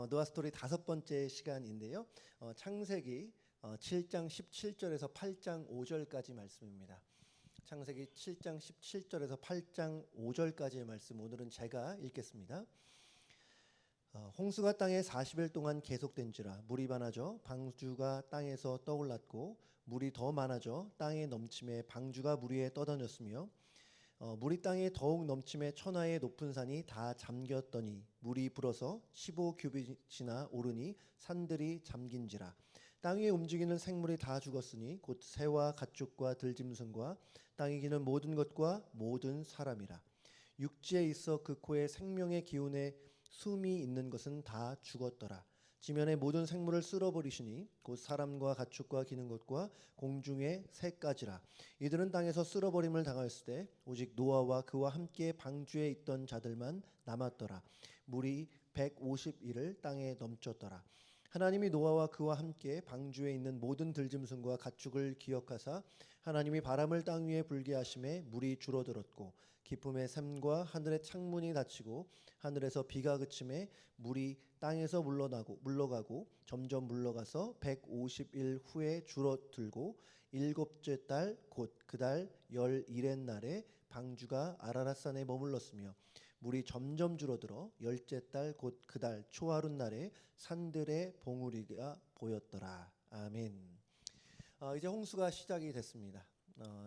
노아 스토리 5번째 시간인데요. 창세기 7장 17절에서 8장 5절까지 말씀입니다. 창세기 7장 17절에서 8장 5절까지의 말씀 오늘은 제가 읽겠습니다. 홍수가 땅에 40일 동안 계속된지라 물이 많아져 방주가 땅에서 떠올랐고 물이 더 많아져 땅에 넘침에 방주가 물 위에 떠다녔으며 물이 땅에 더욱 넘침에 천하의 높은 산이 다 잠겼더니 물이 불어서 15규빗이나 오르니 산들이 잠긴지라. 땅 위에 움직이는 생물이 다 죽었으니 곧 새와 가축과 들짐승과 땅에 기는 모든 것과 모든 사람이라. 육지에 있어 그 코에 생명의 기운에 숨이 있는 것은 다 죽었더라. 지면의 모든 생물을 쓸어버리시니 곧 사람과 가축과 기는 것과 공중의 새까지라. 이들은 땅에서 쓸어버림을 당하였을 때 오직 노아와 그와 함께 방주에 있던 자들만 남았더라. 물이 150일을 땅에 넘쳤더라. 하나님이 노아와 그와 함께 방주에 있는 모든 들짐승과 가축을 기억하사 하나님이 바람을 땅 위에 불게 하심에 물이 줄어들었고 기쁨의 샘과 하늘의 창문이 닫히고 하늘에서 비가 그침에 물이 땅에서 물러가고 점점 물러가서 150일 후에 줄어들고 일곱째 달 곧 그 달 11의 날에 방주가 아라랏산에 머물렀으며 물이 점점 줄어들어 열째 달 곧 그 달 초하룻 날에 산들의 봉우리가 보였더라. 아멘. 이제 홍수가 시작이 됐습니다.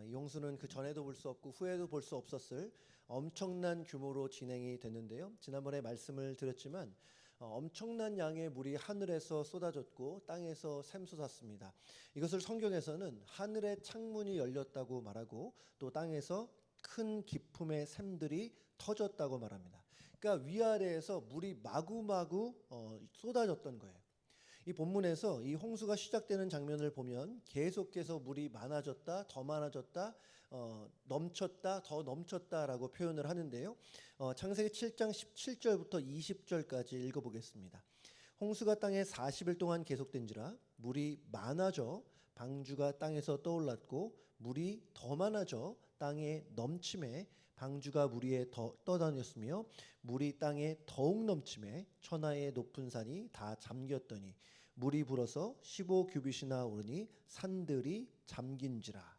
이 홍수는 그 전에도 볼 수 없고 후에도 볼 수 없었을 엄청난 규모로 진행이 됐는데요. 지난번에 말씀을 드렸지만 엄청난 양의 물이 하늘에서 쏟아졌고 땅에서 샘솟았습니다. 이것을 성경에서는 하늘의 창문이 열렸다고 말하고 또 땅에서 큰 기품의 샘들이 터졌다고 말합니다. 그러니까 위아래에서 물이 마구마구 쏟아졌던 거예요. 이 본문에서 이 홍수가 시작되는 장면을 보면 계속해서 물이 많아졌다, 더 많아졌다, 넘쳤다, 더 넘쳤다라고 표현을 하는데요. 창세기 7장 17절부터 20절까지 읽어보겠습니다. 홍수가 땅에 40일 동안 계속된지라 물이 많아져 방주가 땅에서 떠올랐고 물이 더 많아져 땅에 넘침에 방주가 물 위에 떠다녔으며 물이 땅에 더욱 넘침에 천하의 높은 산이 다 잠겼더니 물이 불어서 15규빗이나 오르니 산들이 잠긴지라.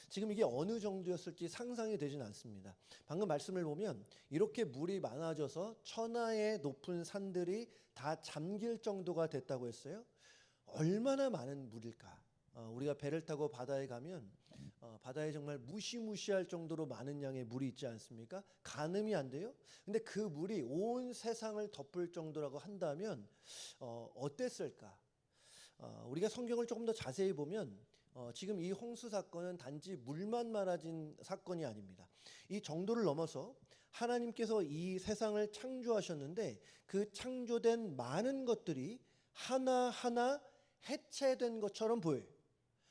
지금 이게 어느 정도였을지 상상이 되진 않습니다. 방금 말씀을 보면 이렇게 물이 많아져서 천하의 높은 산들이 다 잠길 정도가 됐다고 했어요. 얼마나 많은 물일까? 우리가 배를 타고 바다에 가면 바다에 정말 무시무시할 정도로 많은 양의 물이 있지 않습니까? 가늠이 안 돼요. 근데 그 물이 온 세상을 덮을 정도라고 한다면 어땠을까? 우리가 성경을 조금 더 자세히 보면 지금 이 홍수 사건은 단지 물만 많아진 사건이 아닙니다. 이 정도를 넘어서 하나님께서 이 세상을 창조하셨는데 그 창조된 많은 것들이 하나하나 해체된 것처럼 보여요.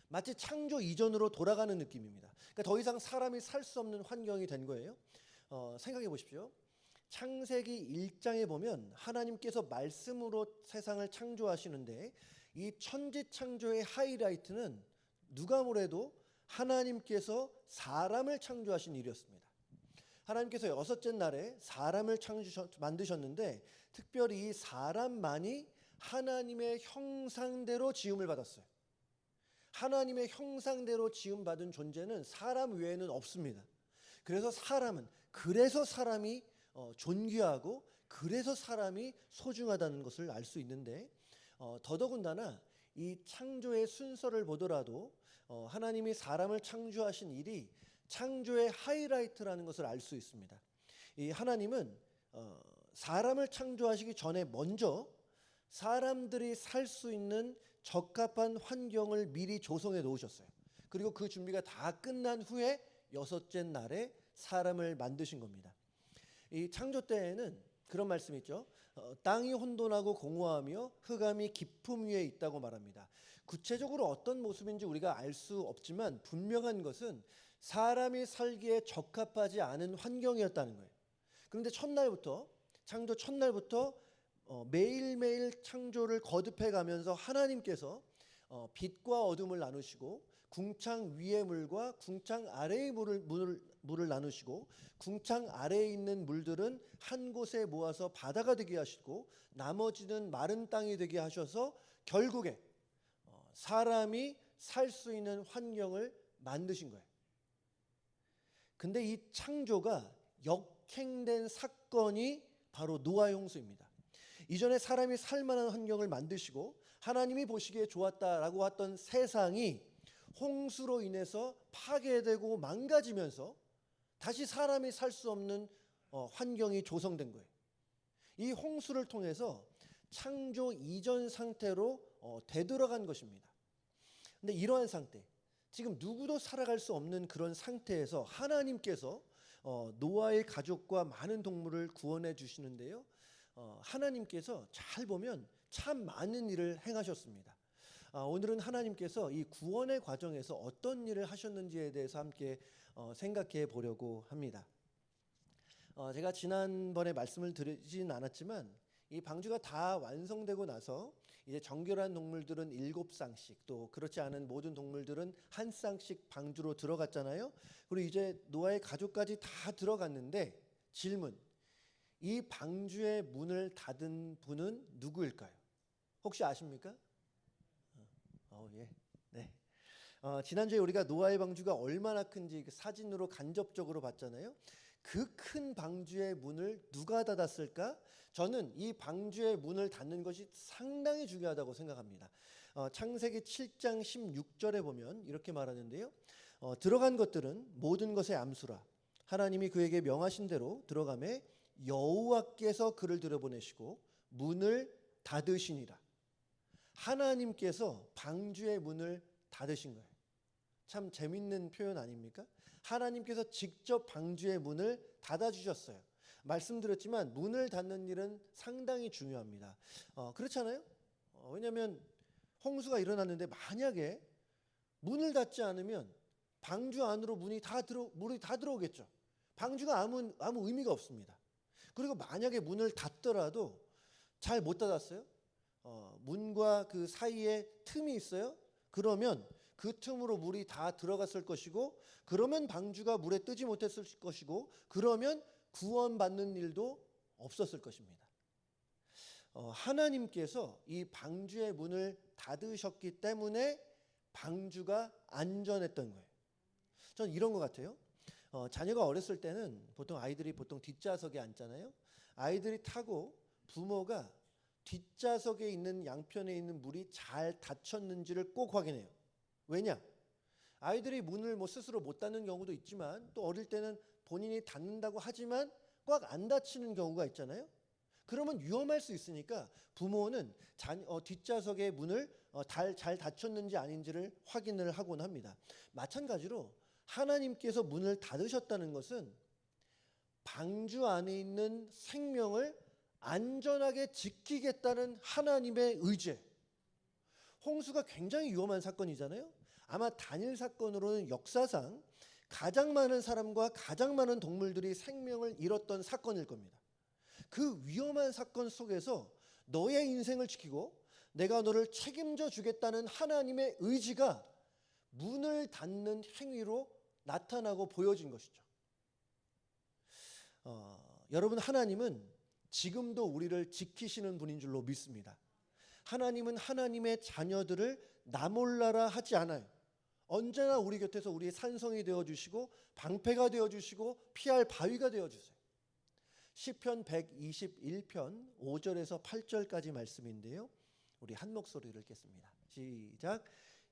마치 창조 이전으로 돌아가는 느낌입니다. 그러니까 더 이상 사람이 살 수 없는 환경이 된 거예요. 생각해 보십시오. 창세기 1장에 보면 하나님께서 말씀으로 세상을 창조하시는데 이 천지창조의 하이라이트는 누가 뭐래도 하나님께서 사람을 창조하신 일이었습니다. 하나님께서 여섯째 날에 사람을 만드셨는데 특별히 이 사람만이 하나님의 형상대로 지음을 받았어요. 하나님의 형상대로 지음받은 존재는 사람 외에는 없습니다. 그래서 사람이 존귀하고 그래서 사람이 소중하다는 것을 알 수 있는데 더더군다나 이 창조의 순서를 보더라도 하나님이 사람을 창조하신 일이 창조의 하이라이트라는 것을 알 수 있습니다. 이 하나님은 사람을 창조하시기 전에 먼저 사람들이 살 수 있는 적합한 환경을 미리 조성해 놓으셨어요. 그리고 그 준비가 다 끝난 후에 여섯째 날에 사람을 만드신 겁니다. 이 창조 때에는 그런 말씀이 있죠. 땅이 혼돈하고 공허하며 흑암이 깊음 위에 있다고 말합니다. 구체적으로 어떤 모습인지 우리가 알 수 없지만 분명한 것은 사람이 살기에 적합하지 않은 환경이었다는 거예요. 그런데 창조 첫날부터 매일매일 창조를 거듭해 가면서 하나님께서 빛과 어둠을 나누시고 궁창 위의 물과 궁창 아래의 물을 물을 나누시고 궁창 아래에 있는 물들은 한 곳에 모아서 바다가 되게 하시고 나머지는 마른 땅이 되게 하셔서 결국에 사람이 살 수 있는 환경을 만드신 거예요. 근데 이 창조가 역행된 사건이 바로 노아의 홍수입니다. 이전에 사람이 살 만한 환경을 만드시고 하나님이 보시기에 좋았다라고 했던 세상이 홍수로 인해서 파괴되고 망가지면서 다시 사람이 살 수 없는 환경이 조성된 거예요. 이 홍수를 통해서 창조 이전 상태로 되돌아간 것입니다. 근데 이러한 상태, 지금 누구도 살아갈 수 없는 그런 상태에서 하나님께서 노아의 가족과 많은 동물을 구원해 주시는데요. 하나님께서 잘 보면 참 많은 일을 행하셨습니다. 오늘은 하나님께서 이 구원의 과정에서 어떤 일을 하셨는지에 대해서 함께 생각해 보려고 합니다. 제가 지난번에 말씀을 드리진 않았지만 이 방주가 다 완성되고 나서 이제 정결한 동물들은 7쌍씩, 또 그렇지 않은 모든 동물들은 한 쌍씩 방주로 들어갔잖아요. 그리고 이제 노아의 가족까지 다 들어갔는데 질문, 이 방주의 문을 닫은 분은 누구일까요? 혹시 아십니까? 예. 네. 지난주에 우리가 노아의 방주가 얼마나 큰지 그 사진으로 간접적으로 봤잖아요. 그 큰 방주의 문을 누가 닫았을까? 저는 이 방주의 문을 닫는 것이 상당히 중요하다고 생각합니다. 창세기 7장 16절에 보면 이렇게 말하는데요. 들어간 것들은 모든 것의 암수라. 하나님이 그에게 명하신 대로 들어가매 여호와께서 그를 들여보내시고 문을 닫으시니라. 하나님께서 방주의 문을 닫으신 거예요. 참 재밌는 표현 아닙니까? 하나님께서 직접 방주의 문을 닫아주셨어요. 말씀드렸지만 문을 닫는 일은 상당히 중요합니다. 그렇잖아요? 왜냐하면 홍수가 일어났는데 만약에 문을 닫지 않으면 방주 안으로 물이 다 들어오겠죠. 방주가 아무 의미가 없습니다. 그리고 만약에 문을 닫더라도 잘 못 닫았어요. 문과 그 사이에 틈이 있어요. 그러면 그 틈으로 물이 다 들어갔을 것이고, 그러면 방주가 물에 뜨지 못했을 것이고, 그러면 구원받는 일도 없었을 것입니다. 하나님께서 이 방주의 문을 닫으셨기 때문에 방주가 안전했던 거예요. 저는 이런 것 같아요. 자녀가 어렸을 때는 아이들이 보통 뒷좌석에 앉잖아요. 아이들이 타고 부모가 뒷좌석에 있는 양편에 있는 문이 잘 닫혔는지를 꼭 확인해요. 왜냐? 아이들이 문을 스스로 못 닫는 경우도 있지만, 또 어릴 때는 본인이 닫는다고 하지만 꽉 안 닫히는 경우가 있잖아요. 그러면 위험할 수 있으니까 부모는 뒷좌석의 문을 잘 닫혔는지 아닌지를 확인을 하곤 합니다. 마찬가지로 하나님께서 문을 닫으셨다는 것은 방주 안에 있는 생명을 안전하게 지키겠다는 하나님의 의지. 홍수가 굉장히 위험한 사건이잖아요. 아마 단일 사건으로는 역사상 가장 많은 사람과 가장 많은 동물들이 생명을 잃었던 사건일 겁니다. 그 위험한 사건 속에서 너의 인생을 지키고 내가 너를 책임져 주겠다는 하나님의 의지가 문을 닫는 행위로 나타나고 보여진 것이죠. 여러분, 하나님은 지금도 우리를 지키시는 분인 줄로 믿습니다. 하나님은 하나님의 자녀들을 나 몰라라 하지 않아요. 언제나 우리 곁에서 우리의 산성이 되어주시고 방패가 되어주시고 피할 바위가 되어주세요. 시편 121편 5절에서 8절까지 말씀인데요. 우리 한 목소리를 읽겠습니다. 시작.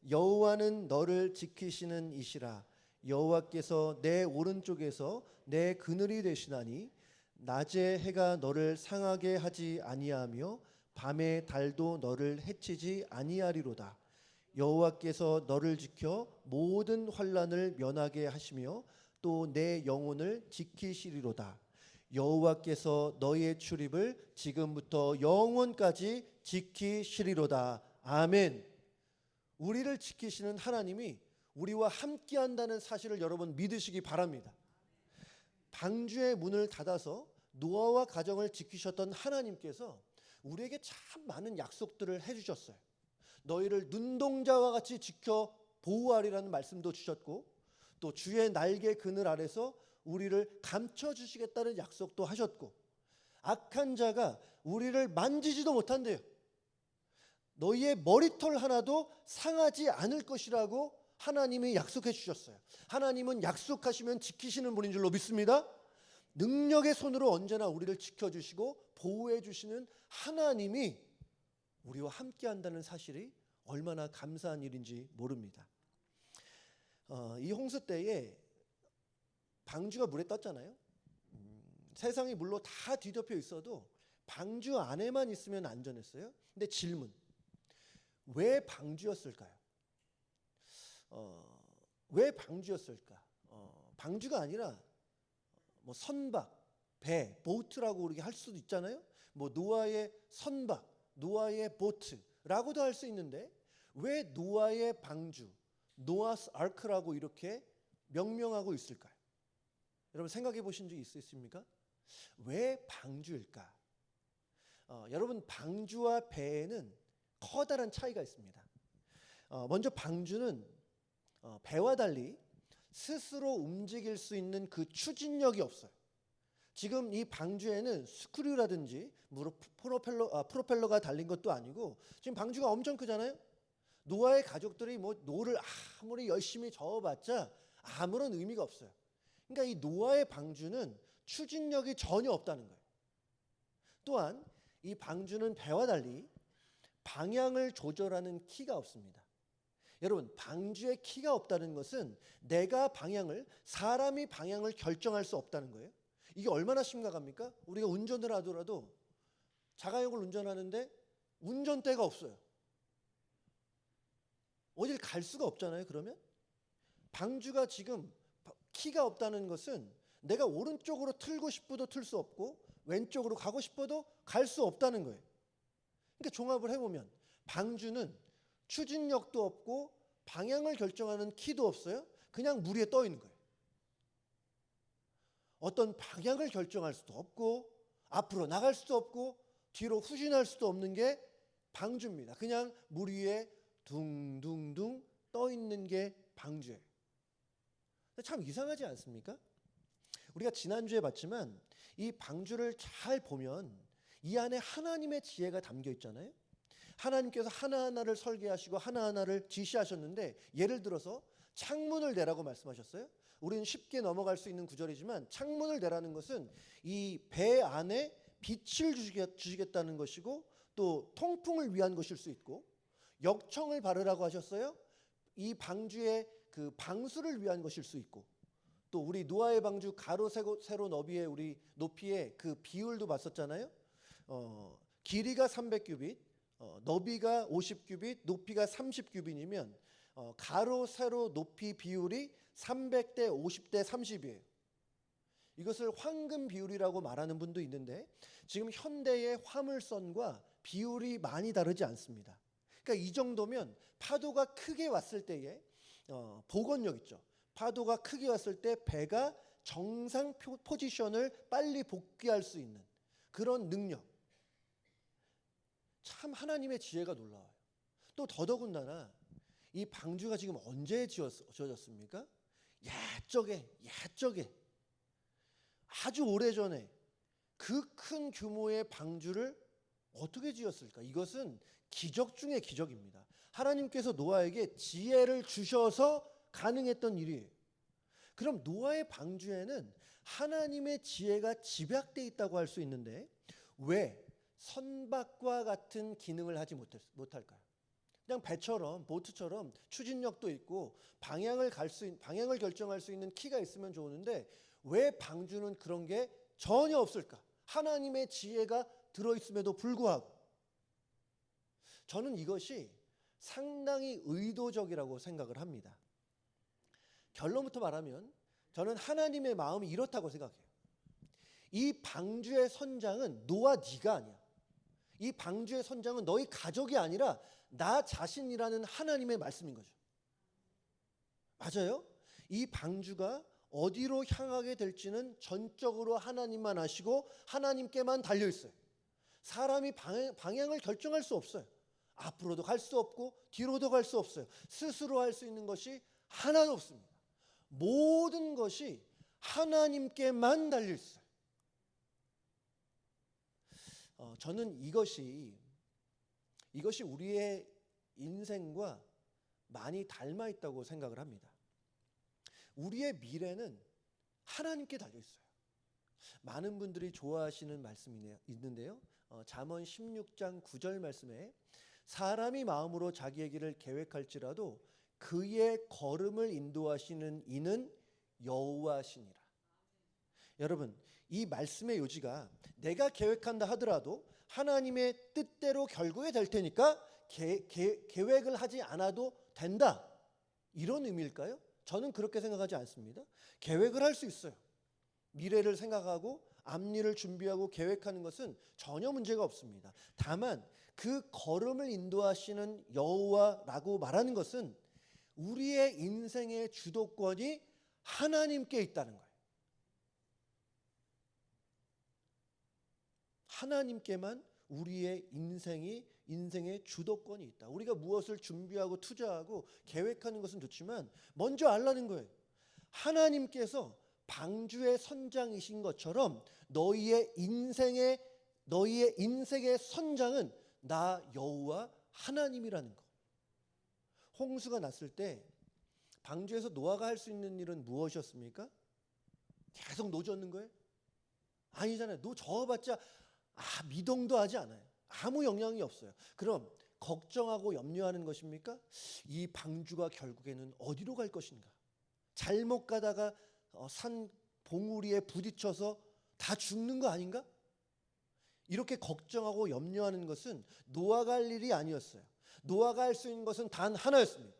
여호와는 너를 지키시는 이시라. 여호와께서 내 오른쪽에서 내 그늘이 되시나니 낮에 해가 너를 상하게 하지 아니하며 밤에 달도 너를 해치지 아니하리로다. 여호와께서 너를 지켜 모든 환난을 면하게 하시며 또 내 영혼을 지키시리로다. 여호와께서 너의 출입을 지금부터 영원까지 지키시리로다. 아멘. 우리를 지키시는 하나님이 우리와 함께한다는 사실을 여러분 믿으시기 바랍니다. 방주의 문을 닫아서 노아와 가정을 지키셨던 하나님께서 우리에게 참 많은 약속들을 해주셨어요. 너희를 눈동자와 같이 지켜 보호하리라는 말씀도 주셨고, 또 주의 날개 그늘 아래서 우리를 감춰주시겠다는 약속도 하셨고, 악한 자가 우리를 만지지도 못한대요. 너희의 머리털 하나도 상하지 않을 것이라고 하나님이 약속해 주셨어요. 하나님은 약속하시면 지키시는 분인 줄로 믿습니다. 능력의 손으로 언제나 우리를 지켜주시고 보호해 주시는 하나님이 우리와 함께 한다는 사실이 얼마나 감사한 일인지 모릅니다. 이 홍수 때에 방주가 물에 떴잖아요. 세상이 물로 다 뒤덮여 있어도 방주 안에만 있으면 안전했어요. 근데 질문, 왜 방주였을까요? 왜 방주였을까? 방주가 아니라 뭐 선박, 배, 보트라고 우리가 할 수도 있잖아요. 뭐 노아의 선박, 노아의 보트라고도 할 수 있는데 왜 노아의 방주, 노아스 아크라고 이렇게 명명하고 있을까요? 여러분 생각해 보신 적 있으십니까? 왜 방주일까? 여러분 방주와 배에는 커다란 차이가 있습니다. 먼저 방주는 배와 달리 스스로 움직일 수 있는 그 추진력이 없어요. 지금 이 방주에는 스크류라든지 프로펠러가 달린 것도 아니고 지금 방주가 엄청 크잖아요. 노아의 가족들이 뭐 노를 아무리 열심히 저어봤자 아무런 의미가 없어요. 그러니까 이 노아의 방주는 추진력이 전혀 없다는 거예요. 또한 이 방주는 배와 달리 방향을 조절하는 키가 없습니다. 여러분 방주에 키가 없다는 것은 사람이 방향을 결정할 수 없다는 거예요. 이게 얼마나 심각합니까? 우리가 운전을 하더라도 자가용을 운전하는데 운전대가 없어요. 어딜 갈 수가 없잖아요. 그러면 방주가 지금 키가 없다는 것은 내가 오른쪽으로 틀고 싶어도 틀 수 없고 왼쪽으로 가고 싶어도 갈 수 없다는 거예요. 그러니까 종합을 해보면 방주는 추진력도 없고 방향을 결정하는 키도 없어요. 그냥 물 위에 떠 있는 거예요. 어떤 방향을 결정할 수도 없고 앞으로 나갈 수도 없고 뒤로 후진할 수도 없는 게 방주입니다. 그냥 물 위에 둥둥둥 떠 있는 게 방주예요. 참 이상하지 않습니까? 우리가 지난주에 봤지만 이 방주를 잘 보면 이 안에 하나님의 지혜가 담겨 있잖아요. 하나님께서 하나하나를 설계하시고 하나하나를 지시하셨는데 예를 들어서 창문을 내라고 말씀하셨어요. 우리는 쉽게 넘어갈 수 있는 구절이지만 창문을 내라는 것은 이 배 안에 빛을 주시겠다는 것이고 또 통풍을 위한 것일 수 있고, 역청을 바르라고 하셨어요. 이 방주의 그 방수를 위한 것일 수 있고, 또 우리 노아의 방주 가로 세로 너비의 우리 높이의 그 비율도 봤었잖아요. 길이가 300규빗, 너비가 50규빗, 높이가 30규빗이면 가로 세로 높이 비율이 300대 50대 30이에요. 이것을 황금 비율이라고 말하는 분도 있는데 지금 현대의 화물선과 비율이 많이 다르지 않습니다. 그러니까 이 정도면 파도가 크게 왔을 때에 복원력 있죠. 파도가 크게 왔을 때 배가 정상 포지션을 빨리 복귀할 수 있는 그런 능력. 참 하나님의 지혜가 놀라워요. 또 더더군다나 이 방주가 지금 언제 지어졌습니까? 야적에 아주 오래전에 그 큰 규모의 방주를 어떻게 지었을까? 이것은 기적 중의 기적입니다. 하나님께서 노아에게 지혜를 주셔서 가능했던 일이에요. 그럼 노아의 방주에는 하나님의 지혜가 집약되어 있다고 할 수 있는데 왜 선박과 같은 기능을 하지 못할까요? 그냥 배처럼 보트처럼 추진력도 있고 방향을 결정할 수 있는 키가 있으면 좋은데 왜 방주는 그런 게 전혀 없을까? 하나님의 지혜가 들어있음에도 불구하고 저는 이것이 상당히 의도적이라고 생각을 합니다. 결론부터 말하면 저는 하나님의 마음이 이렇다고 생각해요. 이 방주의 선장은 너와 네가 아니야. 이 방주의 선장은 너희 가족이 아니라 나 자신이라는 하나님의 말씀인 거죠. 맞아요? 이 방주가 어디로 향하게 될지는 전적으로 하나님만 아시고 하나님께만 달려 있어요. 사람이 방향을 결정할 수 없어요. 앞으로도 갈 수 없고 뒤로도 갈 수 없어요. 스스로 할 수 있는 것이 하나도 없습니다. 모든 것이 하나님께만 달려 있어요. 저는 이것이 우리의 인생과 많이 닮아 있다고 생각을 합니다. 우리의 미래는 하나님께 달려 있어요. 많은 분들이 좋아하시는 말씀이 있는데요. 잠언 16장 9절 말씀에 사람이 마음으로 자기의 길을 계획할지라도 그의 걸음을 인도하시는 이는 여호와시니라. 여러분, 이 말씀의 요지가 내가 계획한다 하더라도 하나님의 뜻대로 결국에 될 테니까 계획을 하지 않아도 된다, 이런 의미일까요? 저는 그렇게 생각하지 않습니다. 계획을 할 수 있어요. 미래를 생각하고 앞일을 준비하고 계획하는 것은 전혀 문제가 없습니다. 다만 그 걸음을 인도하시는 여호와라고 말하는 것은 우리의 인생의 주도권이 하나님께 있다는 거예요. 하나님께만 우리의 인생의 주도권이 있다. 우리가 무엇을 준비하고 투자하고 계획하는 것은 좋지만 먼저 알라는 거예요. 하나님께서 방주의 선장이신 것처럼 너희의 인생의 선장은 나 여호와 하나님이라는 거. 홍수가 났을 때 방주에서 노아가 할 수 있는 일은 무엇이었습니까? 계속 노 젓는 거예요? 아니잖아요. 노 저어봤자 미동도 하지 않아요. 아무 영향이 없어요. 그럼 걱정하고 염려하는 것입니까? 이 방주가 결국에는 어디로 갈 것인가? 잘못 가다가 산 봉우리에 부딪혀서 다 죽는 거 아닌가? 이렇게 걱정하고 염려하는 것은 노아가 할 일이 아니었어요. 노아가 할 수 있는 것은 단 하나였습니다.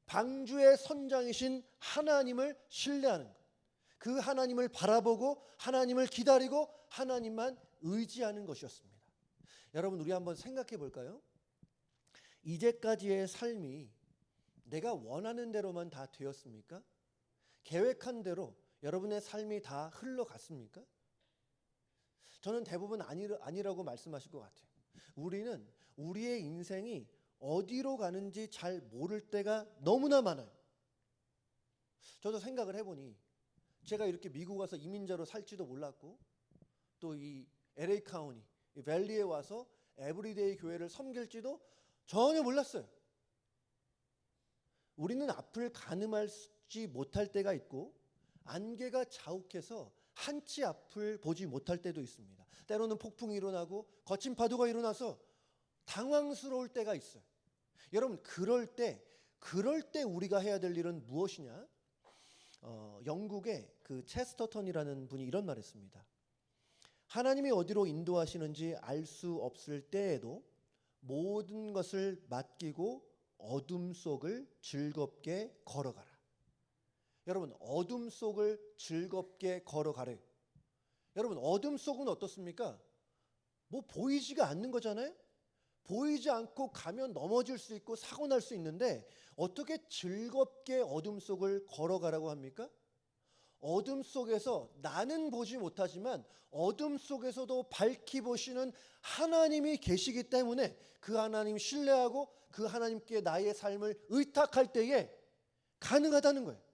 방주의 선장이신 하나님을 신뢰하는 것. 그 하나님을 바라보고 하나님을 기다리고 하나님만 의지하는 것이었습니다. 여러분, 우리 한번 생각해 볼까요? 이제까지의 삶이 내가 원하는 대로만 다 되었습니까? 계획한 대로 여러분의 삶이 다 흘러갔습니까? 저는 대부분 아니라고 말씀하실 것 같아요. 우리는 우리의 인생이 어디로 가는지 잘 모를 때가 너무나 많아요. 저도 생각을 해보니 제가 이렇게 미국 와서 이민자로 살지도 몰랐고 또 이 LA 카운티, 이 밸리에 와서 에브리데이 교회를 섬길지도 전혀 몰랐어요. 우리는 앞을 가늠하지 못할 때가 있고 안개가 자욱해서 한치 앞을 보지 못할 때도 있습니다. 때로는 폭풍이 일어나고 거친 파도가 일어나서 당황스러울 때가 있어요. 여러분, 그럴 때 우리가 해야 될 일은 무엇이냐? 영국의 그 체스터턴이라는 분이 이런 말을 했습니다. 하나님이 어디로 인도하시는지 알 수 없을 때에도 모든 것을 맡기고 어둠 속을 즐겁게 걸어가라. 여러분, 어둠 속을 즐겁게 걸어가래요. 여러분, 어둠 속은 어떻습니까? 뭐 보이지가 않는 거잖아요. 보이지 않고 가면 넘어질 수 있고 사고 날 수 있는데 어떻게 즐겁게 어둠 속을 걸어가라고 합니까? 어둠 속에서 나는 보지 못하지만 어둠 속에서도 밝히 보시는 하나님이 계시기 때문에 그 하나님 신뢰하고 그 하나님께 나의 삶을 의탁할 때에 가능하다는 거예요.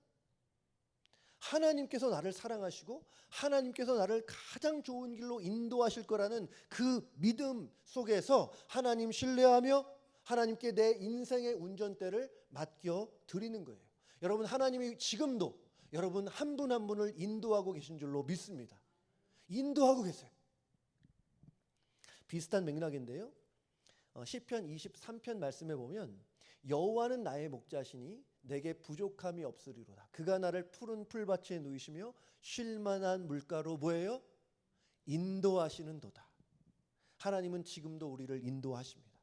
하나님께서 나를 사랑하시고 하나님께서 나를 가장 좋은 길로 인도하실 거라는 그 믿음 속에서 하나님 신뢰하며 하나님께 내 인생의 운전대를 맡겨 드리는 거예요. 여러분, 하나님이 지금도 여러분 한 분 한 분을 인도하고 계신 줄로 믿습니다. 인도하고 계세요. 비슷한 맥락인데요. 시편 23편 말씀에 보면 여호와는 나의 목자시니 내게 부족함이 없으리로다. 그가 나를 푸른 풀밭에 누이시며 쉴 만한 물가로 뭐예요? 인도하시는 도다. 하나님은 지금도 우리를 인도하십니다.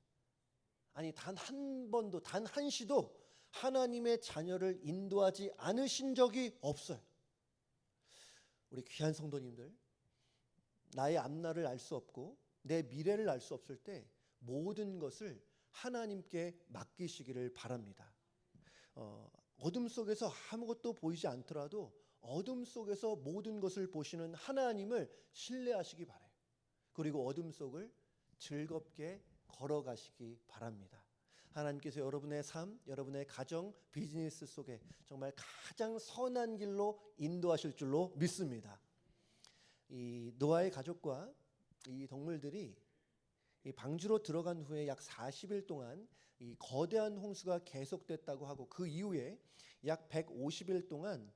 아니, 단 한 번도 단 한 시도 하나님의 자녀를 인도하지 않으신 적이 없어요. 우리 귀한 성도님들, 나의 앞날을 알 수 없고 내 미래를 알 수 없을 때 모든 것을 하나님께 맡기시기를 바랍니다. 어둠 속에서 아무것도 보이지 않더라도 어둠 속에서 모든 것을 보시는 하나님을 신뢰하시기 바라요. 그리고 어둠 속을 즐겁게 걸어가시기 바랍니다. 하나님께서 여러분의 삶, 여러분의 가정, 비즈니스 속에 정말 가장 선한 길로 인도하실 줄로 믿습니다. 이 노아의 가족과 이 동물들이 이 방주로 들어간 후에 약 40일 동안 이 거대한 홍수가 계속됐다고 하고, 그 이후에 약 150일 동안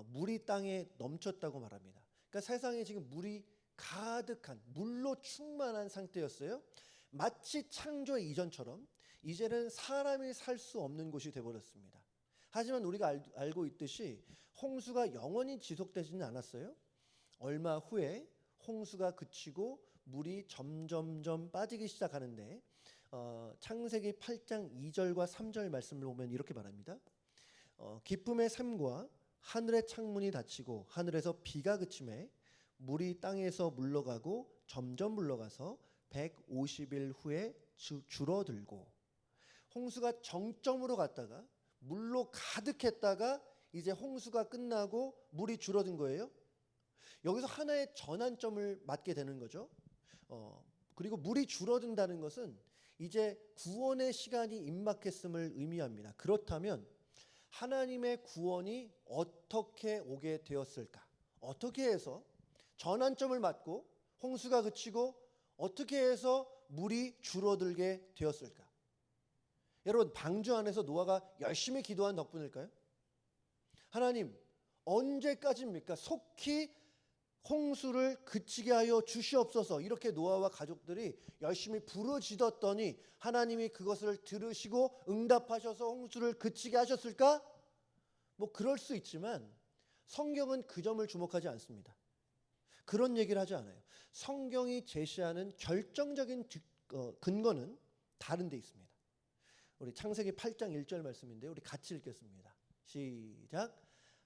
물이 땅에 넘쳤다고 말합니다. 그러니까 세상에 지금 물이 가득한, 물로 충만한 상태였어요. 마치 창조 이전처럼 이제는 사람이 살 수 없는 곳이 되어버렸습니다. 하지만 우리가 알고 있듯이 홍수가 영원히 지속되지는 않았어요. 얼마 후에 홍수가 그치고 물이 점점점 빠지기 시작하는데 창세기 8장 2절과 3절 말씀을 보면 이렇게 말합니다. 기쁨의 샘과 하늘의 창문이 닫히고 하늘에서 비가 그침에 물이 땅에서 물러가고 점점 물러가서 150일 후에 줄어들고, 홍수가 정점으로 갔다가 물로 가득했다가 이제 홍수가 끝나고 물이 줄어든 거예요. 여기서 하나의 전환점을 맞게 되는 거죠. 그리고 물이 줄어든다는 것은 이제 구원의 시간이 임박했음을 의미합니다. 그렇다면 하나님의 구원이 어떻게 오게 되었을까? 어떻게 해서 전환점을 맞고 홍수가 그치고 어떻게 해서 물이 줄어들게 되었을까? 여러분, 방주 안에서 노아가 열심히 기도한 덕분일까요? 하나님, 언제까지입니까? 속히 홍수를 그치게 하여 주시옵소서. 이렇게 노아와 가족들이 열심히 부르짖었더니 하나님이 그것을 들으시고 응답하셔서 홍수를 그치게 하셨을까? 뭐 그럴 수 있지만 성경은 그 점을 주목하지 않습니다. 그런 얘기를 하지 않아요. 성경이 제시하는 결정적인 근거는 다른 데 있습니다. 우리 창세기 8장 1절 말씀인데요. 우리 같이 읽겠습니다. 시작.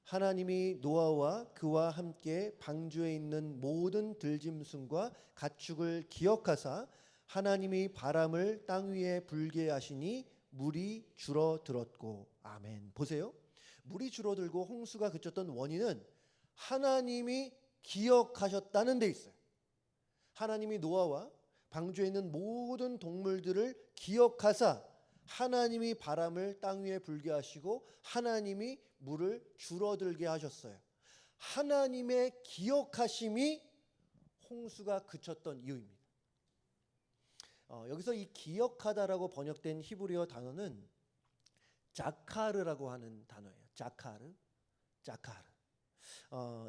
하나님이 노아와 그와 함께 방주에 있는 모든 들짐승과 가축을 기억하사 하나님이 바람을 땅 위에 불게 하시니 물이 줄어들었고. 아멘. 보세요. 물이 줄어들고 홍수가 그쳤던 원인은 하나님이 기억하셨다는 데 있어요. 하나님이 노아와 방주에 있는 모든 동물들을 기억하사 하나님이 바람을 땅 위에 불게 하시고 하나님이 물을 줄어들게 하셨어요. 하나님의 기억하심이 홍수가 그쳤던 이유입니다. 여기서 이 기억하다라고 번역된 히브리어 단어는 자카르라고 하는 단어예요. 자카르.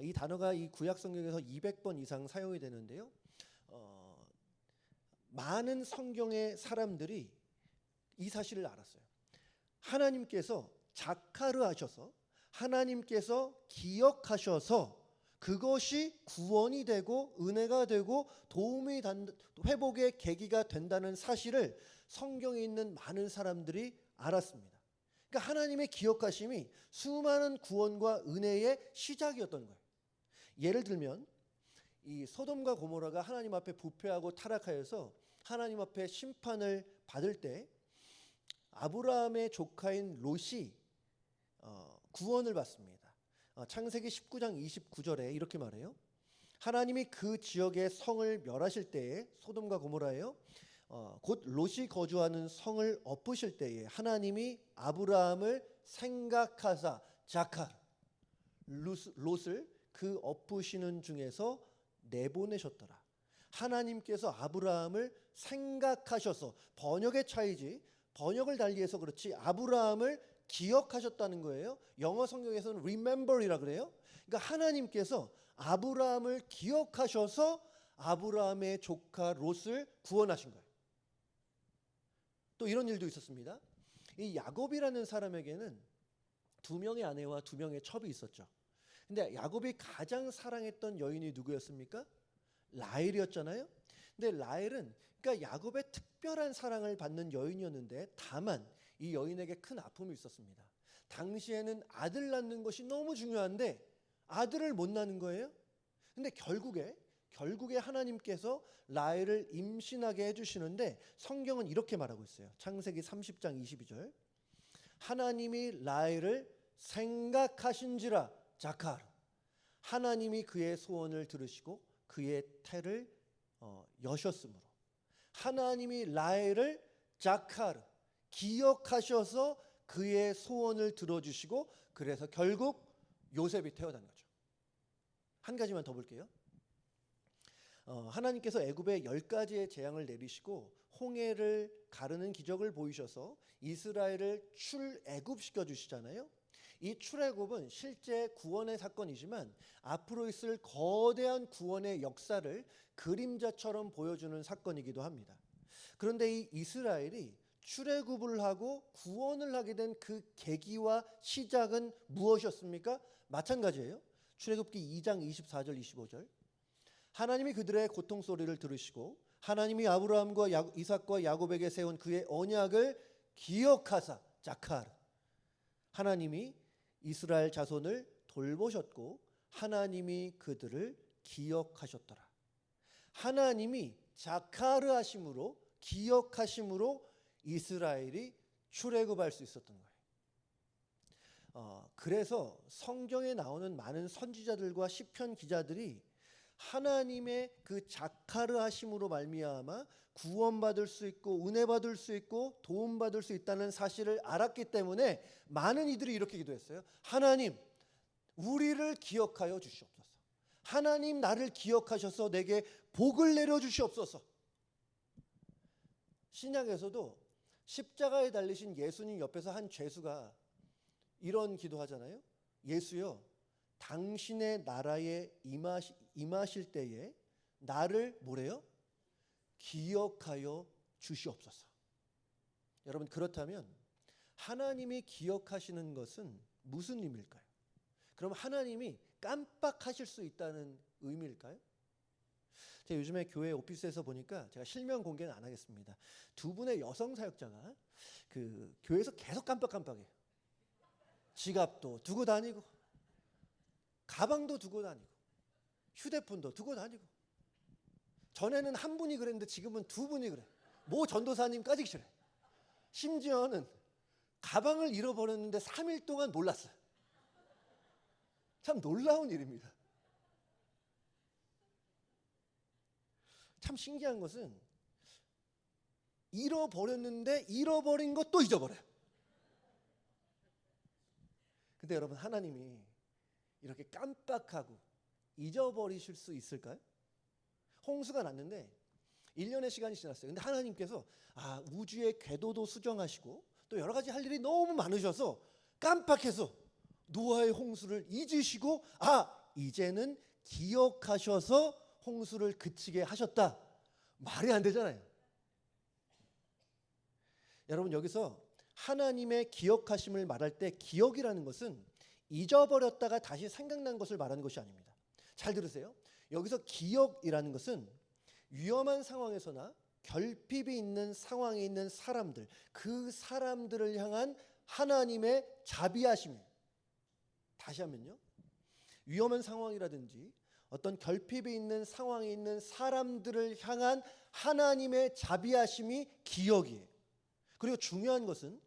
이 단어가 이 구약 성경에서 200번 이상 사용이 되는데요. 많은 성경의 사람들이 이 사실을 알았어요. 하나님께서 자카르 하셔서, 하나님께서 기억하셔서 그것이 구원이 되고 은혜가 되고 회복의 계기가 된다는 사실을 성경에 있는 많은 사람들이 알았습니다. 그러니까 하나님의 기억하심이 수많은 구원과 은혜의 시작이었던 거예요. 예를 들면 이 소돔과 고모라가 하나님 앞에 부패하고 타락하여서 하나님 앞에 심판을 받을 때 아브라함의 조카인 롯이 구원을 받습니다. 창세기 19장 29절에 이렇게 말해요. 하나님이 그 지역의 성을 멸하실 때에, 소돔과 고모라예요, 곧 롯이 거주하는 성을 엎으실 때에 하나님이 아브라함을 생각하사 자카 롯을 그 엎으시는 중에서 내보내셨더라. 하나님께서 아브라함을 생각하셔서, 번역의 차이지 번역을 달리해서 그렇지 아브라함을 기억하셨다는 거예요. 영어 성경에서는 remember이라 그래요. 그러니까 하나님께서 아브라함을 기억하셔서 아브라함의 조카 롯을 구원하신 거예요. 또 이런 일도 있었습니다. 이 야곱이라는 사람에게는 2명의 아내와 2명의 첩이 있었죠. 근데 야곱이 가장 사랑했던 여인이 누구였습니까? 라헬이었잖아요. 근데 라헬은 그러니까 야곱의 특별한 사랑을 받는 여인이었는데, 다만 이 여인에게 큰 아픔이 있었습니다. 당시에는 아들 낳는 것이 너무 중요한데 아들을 못 낳는 거예요. 근데 결국에 하나님께서 라헬을 임신하게 해주시는데 성경은 이렇게 말하고 있어요. 창세기 30장 22절. 하나님이 라헬을 생각하신지라 자카르. 하나님이 그의 소원을 들으시고 그의 태를 여셨으므로. 하나님이 라헬을 자카르 기억하셔서 그의 소원을 들어주시고 그래서 결국 요셉이 태어난 거죠. 한 가지만 더 볼게요. 하나님께서 애굽에 10가지의 재앙을 내리시고 홍해를 가르는 기적을 보이셔서 이스라엘을 출애굽시켜 주시잖아요. 이 출애굽은 실제 구원의 사건이지만 앞으로 있을 거대한 구원의 역사를 그림자처럼 보여주는 사건이기도 합니다. 그런데 이 이스라엘이 출애굽을 하고 구원을 하게 된 그 계기와 시작은 무엇이었습니까? 마찬가지예요. 출애굽기 2장 24절 25절. 하나님이 그들의 고통 소리를 들으시고 하나님이 아브라함과 이삭과 야곱에게 세운 그의 언약을 기억하사 자카르. 하나님이 이스라엘 자손을 돌보셨고 하나님이 그들을 기억하셨더라. 하나님이 자카르 하심으로 기억하심으로 이스라엘이 출애굽할 수 있었던 거예요. 그래서 성경에 나오는 많은 선지자들과 시편 기자들이 하나님의 그 자카르 하심으로 말미암아 구원받을 수 있고 은혜 받을 수 있고 도움 받을 수 있다는 사실을 알았기 때문에 많은 이들이 이렇게 기도했어요. 하나님, 우리를 기억하여 주시옵소서. 하나님, 나를 기억하셔서 내게 복을 내려 주시옵소서. 신약에서도 십자가에 달리신 예수님 옆에서 한 죄수가 이런 기도하잖아요. 예수여, 당신의 나라에 임하실 때에 나를 뭐래요? 기억하여 주시옵소서. 여러분, 그렇다면 하나님이 기억하시는 것은 무슨 의미일까요? 그럼 하나님이 깜빡하실 수 있다는 의미일까요? 제가 요즘에 교회 오피스에서 보니까, 제가 실명 공개는 안 하겠습니다, 두 분의 여성 사역자가 그 교회에서 계속 깜빡깜빡해요. 지갑도 두고 다니고 가방도 두고 다니고 휴대폰도 두고 다니고. 전에는 한 분이 그랬는데 지금은 두 분이 그래. 모 전도사님까지 그래. 심지어는 가방을 잃어버렸는데 3일 동안 몰랐어요. 참 놀라운 일입니다. 참 신기한 것은 잃어버렸는데 잃어버린 것 또 잊어버려요. 근데 여러분, 하나님이 이렇게 깜빡하고 잊어버리실 수 있을까요? 홍수가 났는데 1년의 시간이 지났어요. 근데 하나님께서 우주의 궤도도 수정하시고 또 여러 가지 할 일이 너무 많으셔서 깜빡해서 노아의 홍수를 잊으시고 이제는 기억하셔서 홍수를 그치게 하셨다. 말이 안 되잖아요. 여러분, 여기서 하나님의 기억하심을 말할 때 기억이라는 것은 잊어버렸다가 다시 생각난 것을 말하는 것이 아닙니다. 잘 들으세요. 여기서 기억이라는 것은 위험한 상황에서나 결핍이 있는 상황에 있는 사람들, 그 사람들을 향한 하나님의 자비하심이에요. 다시 하면요, 위험한 상황이라든지 어떤 결핍이 있는 상황에 있는 사람들을 향한 하나님의 자비하심이 기억이에요. 그리고 중요한 것은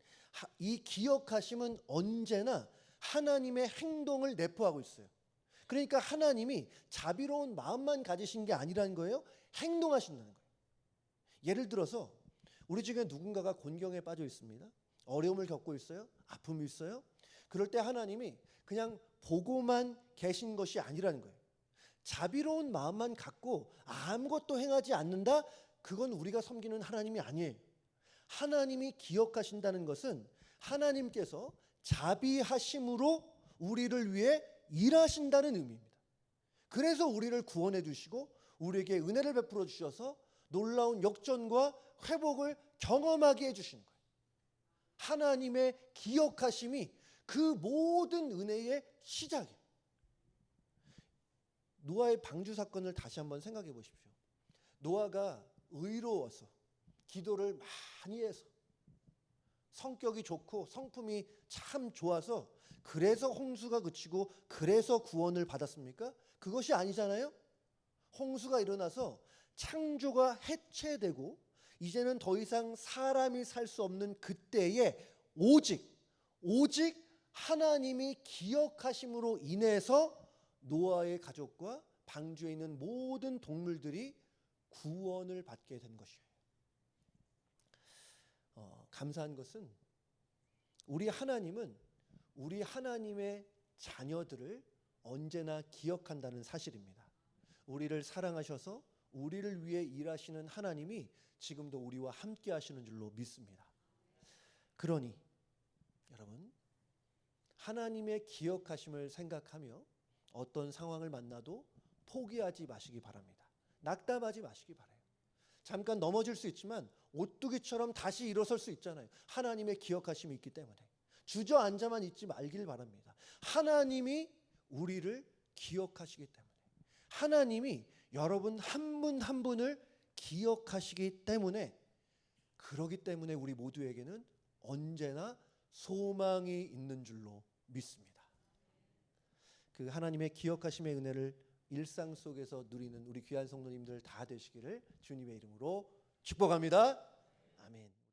이 기억하심은 언제나 하나님의 행동을 내포하고 있어요. 그러니까 하나님이 자비로운 마음만 가지신 게 아니라는 거예요. 행동하신다는 거예요. 예를 들어서 우리 중에 누군가가 곤경에 빠져 있습니다. 어려움을 겪고 있어요. 아픔이 있어요. 그럴 때 하나님이 그냥 보고만 계신 것이 아니라는 거예요. 자비로운 마음만 갖고 아무것도 행하지 않는다? 그건 우리가 섬기는 하나님이 아니에요. 하나님이 기억하신다는 것은 하나님께서 자비하심으로 우리를 위해 일하신다는 의미입니다. 그래서 우리를 구원해 주시고 우리에게 은혜를 베풀어 주셔서 놀라운 역전과 회복을 경험하게 해주시는 거예요. 하나님의 기억하심이 그 모든 은혜의 시작이에요. 노아의 방주 사건을 다시 한번 생각해 보십시오. 노아가 의로워서 기도를 많이 해서 성격이 좋고 성품이 참 좋아서 그래서 홍수가 그치고 그래서 구원을 받았습니까? 그것이 아니잖아요. 홍수가 일어나서 창조가 해체되고 이제는 더 이상 사람이 살 수 없는 그때에 오직 하나님이 기억하심으로 인해서 노아의 가족과 방주에 있는 모든 동물들이 구원을 받게 된 것이에요. 감사한 것은 우리 하나님은 우리 하나님의 자녀들을 언제나 기억한다는 사실입니다. 우리를 사랑하셔서 우리를 위해 일하시는 하나님이 지금도 우리와 함께 하시는 줄로 믿습니다. 그러니 여러분, 하나님의 기억하심을 생각하며 어떤 상황을 만나도 포기하지 마시기 바랍니다. 낙담하지 마시기 바라요. 잠깐 넘어질 수 있지만 오뚜기처럼 다시 일어설 수 있잖아요. 하나님의 기억하심이 있기 때문에. 주저앉아만 있지 말길 바랍니다. 하나님이 우리를 기억하시기 때문에, 하나님이 여러분 한 분 한 분을 기억하시기 때문에, 그러기 때문에 우리 모두에게는 언제나 소망이 있는 줄로 믿습니다. 그 하나님의 기억하심의 은혜를 일상 속에서 누리는 우리 귀한 성도님들 다 되시기를 주님의 이름으로 축복합니다. 아멘.